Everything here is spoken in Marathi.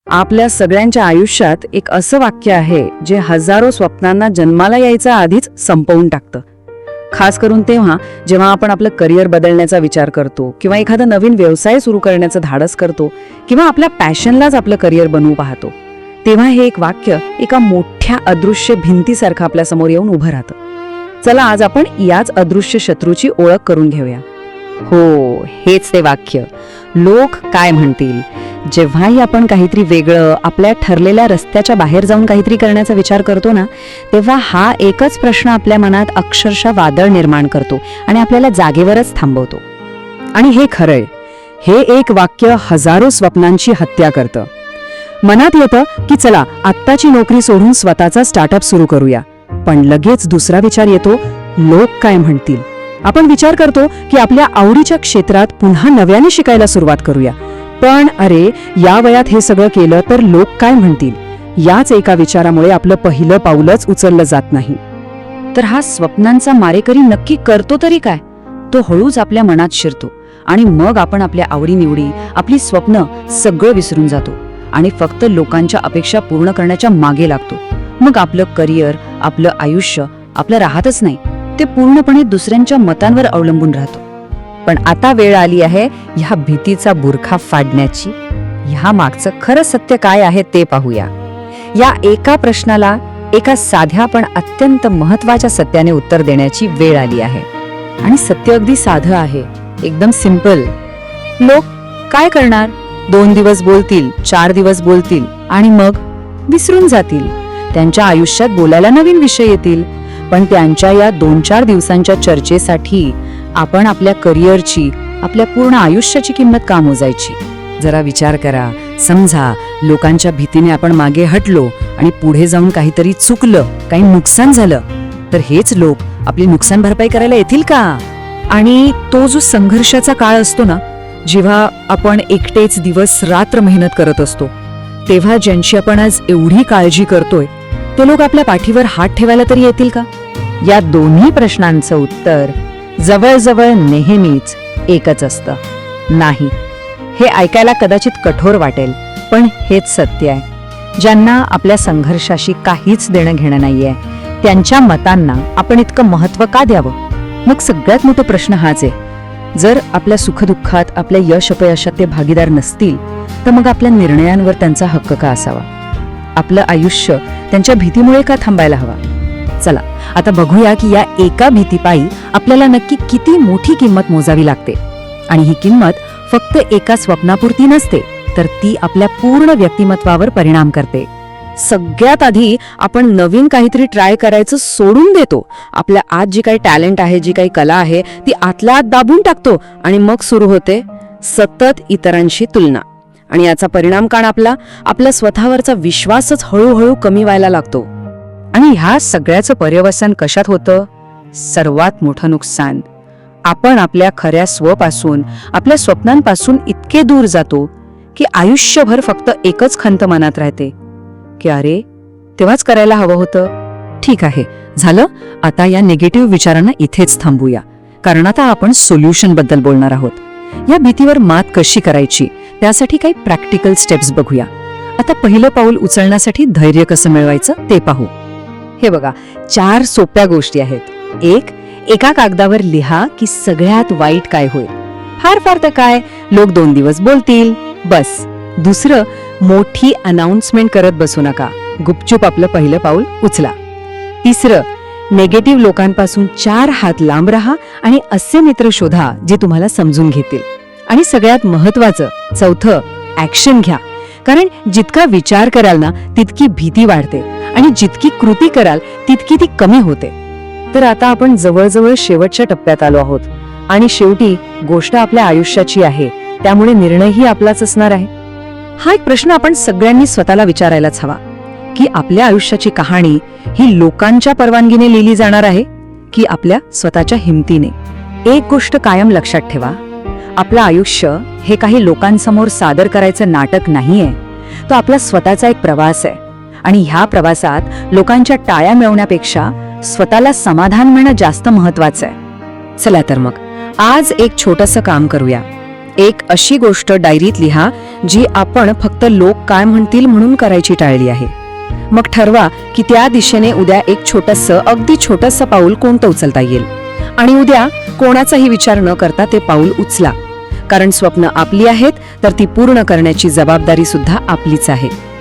आपल्या सगळ्यांच्या आयुष्यात एक असं वाक्य आहे जे हजारो स्वप्नांना जन्माला यायच्या आधीच संपवून टाकतं. खास करून तेव्हा जेव्हा आपण आपलं करिअर बदलण्याचा विचार करतो किंवा एखादा नवीन व्यवसाय सुरू करण्याचं धाडस करतो किंवा आपल्या पॅशनलाच आपलं करिअर बनवू पाहतो, तेव्हा हे एक वाक्य एका मोठ्या अदृश्य भिंतीसारखं आपल्या समोर येऊन उभं राहतं. चला आज आपण याच अदृश्य शत्रूची ओळख करून घेऊया. हो, हेच ते वाक्य. लोक काय म्हणतील. जेव्हाही आपण काहीतरी वेगळं आपल्या ठरलेल्या रस्त्याच्या बाहेर जाऊन काहीतरी करण्याचा विचार करतो ना, तेव्हा हा एकच प्रश्न आपल्या मनात अक्षरशः वादळ निर्माण करतो आणि आपल्याला जागेवरच थांबवतो. आणि हे खरंय, हे एक वाक्य हजारो स्वप्नांची हत्या करतं. मनात येतं की चला आत्ताची नोकरी सोडून स्वतःचा स्टार्टअप सुरू करूया, पण लगेच दुसरा विचार येतो, लोक काय म्हणतील. आपण विचार करतो की आपल्या आवडीच्या क्षेत्रात पुन्हा नव्याने शिकायला सुरुवात करूया, पण अरे या वयात हे सगळं केलं तर लोक काय म्हणतील. याच एका विचारामुळे आपलं पहिलं पाऊलच उचललं जात नाही. तर हा स्वप्नांचा मारेकरी नक्की करतो तरी काय. तो हळूच आपल्या मनात शिरतो आणि मग आपण आपल्या आवडीनिवडी, आपली स्वप्न सगळं विसरून जातो आणि फक्त लोकांच्या अपेक्षा पूर्ण करण्याच्या मागे लागतो. मग आपलं करिअर, आपलं आयुष्य आपलं राहतच नाही, ते पूर्णपणे दुसऱ्यांच्या मतांवर अवलंबून राहतो. पण आता वेळ आली आहे ह्या भीतीचा बुरखा फाडण्याची. ह्या मागचं खरं सत्य काय आहे ते पाहूया. या एका प्रश्नाला एका साध्या पण अत्यंत महत्वाच्या सत्याने उत्तर देण्याची वेळ आली आहे. आणि सत्य अगदी साधं आहे, एकदम सिंपल. लोक काय करणार? 2 दिवस बोलतील, 4 दिवस बोलतील आणि मग विसरून जातील. त्यांच्या आयुष्यात बोलायला नवीन विषय येतील, पण त्यांच्या या 2-4 दिवसांच्या चर्चेसाठी आपण आपल्या करिअरची, आपल्या पूर्ण आयुष्याची किंमत का मोजायची? जरा विचार करा. समजा लोकांच्या भीतीने आपण मागे हटलो आणि पुढे जाऊन काहीतरी चुकलं, काही नुकसान झालं, तर हेच लोक आपली नुकसान भरपाई करायला येतील का? आणि तो जो संघर्षाचा काळ असतो ना, जेव्हा आपण एकटेच दिवस रात्र मेहनत करत असतो, तेव्हा ज्यांची आपण आज एवढी काळजी करतोय ते लोक आपल्या पाठीवर हात ठेवायला तरी येतील का? या दोन्ही प्रश्नांचं उत्तर जवळजवळ नेहमीच एकच असतं, नाही. हे ऐकायला कदाचित कठोर वाटेल, पण हेच सत्य आहे. ज्यांना आपल्या संघर्षाशी काहीच देणं घेणं नाहीये, त्यांच्या मतांना आपण इतकं महत्त्व का द्यावं? मग सगळ्यात मोठा प्रश्न हाच आहे, जर आपल्या सुखदुःखात, आपल्या यश अपयशात ते भागीदार नसतील, तर मग आपल्या निर्णयांवर त्यांचा हक्क का असावा? आपलं आयुष्य त्यांच्या भीतीमुळे का थांबायला हवा? चला आता बघूया की या एका भीतीपायी आपल्याला नक्की किती मोठी किंमत मोजावी लागते. आणि ही किंमत फक्त एका स्वप्नापुरती नसते, तर ती आपल्या पूर्ण व्यक्तिमत्वावर परिणाम करते. सगळ्यात आधी आपण नवीन काहीतरी ट्राय करायचं सोडून देतो. आपल्या आत जी काही टॅलेंट आहे, जी काही कला आहे, ती आतल्या आत दाबून टाकतो आणि मग सुरू होते सतत इतरांशी तुलना. आणि याचा परिणाम काय? आपला स्वतःवरचा विश्वासच हळूहळू कमी व्हायला लागतो. आणि ह्या सगळ्याचं पर्यवसन कशात होतं? सर्वात मोठं नुकसान. आपण आपल्या खऱ्या स्वपासून, आपल्या स्वप्नांपासून इतके दूर जातो की आयुष्यभर फक्त एकच खंत मनात राहते की अरे तेव्हाच करायला हवं होतं. ठीक आहे, झालं. आता या निगेटिव्ह विचारांना इथेच थांबूया, कारण आता आपण सोल्युशन बद्दल बोलणार आहोत. या भीतीवर मात कशी करायची, त्यासाठी काही प्रॅक्टिकल स्टेप्स बघूया. आता पहिलं पाऊल उचलण्यासाठी धैर्य कसं मिळवायचं ते पाहू. हे बघा, 4 सोप्या गोष्टी आहेत. एका कागदावर लिहा की सगळ्यात वाईट काय होईल. फार तर काय, लोक 2 दिवस बोलतील, बस. दुसरं, मोठी अनाउन्समेंट करत बसू नका, गुपचूप आपलं पहिलं पाऊल उचला. तिसरं, नेगेटिव्ह लोकांपासून 4 हात लांब राहा आणि असे मित्र शोधा जे तुम्हाला समजून घेतील. आणि सगळ्यात महत्वाचं, चौथं, ऍक्शन घ्या. कारण जितका विचार कराल ना, तितकी भीती वाढते आणि जितकी कृती कराल तितकी ती कमी होते. तर आता आपण जवळजवळ शेवटच्या टप्प्यात आलो आहोत आणि शेवटी गोष्ट आपल्या आयुष्याची आहे, त्यामुळे निर्णयही आपलाच असणार आहे. हा एक प्रश्न आपण सगळ्यांनी स्वतःला विचारायलाच हवा की आपल्या आयुष्याची कहाणी ही लोकांच्या परवानगीने लिहिली जाणार आहे की आपल्या स्वतःच्या हिमतीने. एक गोष्ट कायम लक्षात ठेवा, आपलं आयुष्य हे काही लोकांसमोर सादर करायचं नाटक नाहीये, तो आपला स्वतःचा एक प्रवास आहे. आणि ह्या प्रवासात लोकांच्या टाळ्या मिळवण्यापेक्षा स्वतःला समाधान मिळणं जास्त महत्वाचं आहे. चला तर मग आज एक छोटंसं काम करूया. एक अशी गोष्ट डायरीत लिहा जी आपण फक्त लोक काय म्हणतील म्हणून करायची टाळली आहे. मग ठरवा की त्या दिशेने उद्या एक छोटंसं, अगदी छोटंसं पाऊल कोणतं उचलता येईल. आणि उद्या कोणाचाही विचार न करता ते पाऊल उचला. कारण स्वप्न आपली आहेत तर ती पूर्ण करण्याची जबाबदारी सुद्धा आपलीच आहे.